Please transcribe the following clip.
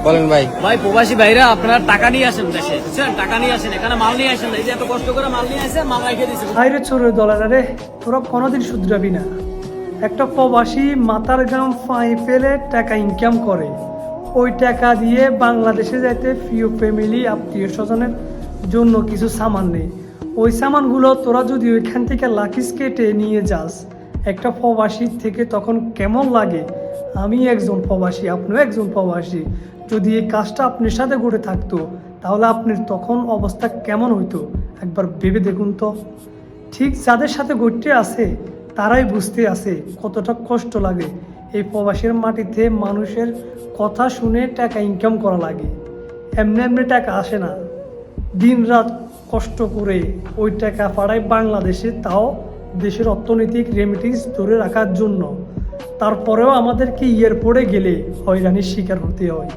বলেন ভাই। ভাই প্রবাসী ভাইরা আপনারা টাকা নিয়ে আসেন দেশে, বুঝছেন? টাকা নিয়ে আসেন, এখানে মাল নিয়ে আসেন না। এই যে এত কষ্ট করে মাল নিয়ে আসেন, মাল রেখে দিচ্ছে। বাইরে চোরের দলেরা রে, তোরা কোনোদিন শুধরাবি না। একটা প্রবাসী মাথার ঘাম ফাঁই ফেলে টাকা ইনকাম করে, ওই টাকা দিয়ে বাংলাদেশে যাইতে প্রিয় ফ্যামিলি আত্মীয় স্বজনের জন্য কিছু সামান নেই। ওই সামানগুলো তোরা যদি ওইখান থেকে লাকিস কেটে নিয়ে যাস একটা প্রবাসীর থেকে, তখন কেমন লাগে? আমি একজন প্রবাসী, আপনিও একজন প্রবাসী, যদি এই কাজটা আপনার সাথে ঘটে থাকতো তাহলে আপনার তখন অবস্থা কেমন হইতো একবার ভেবে দেখুন তো। ঠিক যাদের সাথে ঘটতে আছে তারাই বুঝতে আছে কতটা কষ্ট লাগে। এই প্রবাসের মাটিতে মানুষের কথা শুনে টাকা ইনকাম করা লাগে, এমনি এমনি টাকা আসে না। দিন রাত কষ্ট করে ওই টাকা পাঠায় বাংলাদেশে, তাও দেশের অর্থনৈতিক রেমিটেন্স ধরে রাখার জন্য। তারপরেও আমাদেরকে এয়ারপোর্টে গেলে হয়রানির শিকার হতে হয়।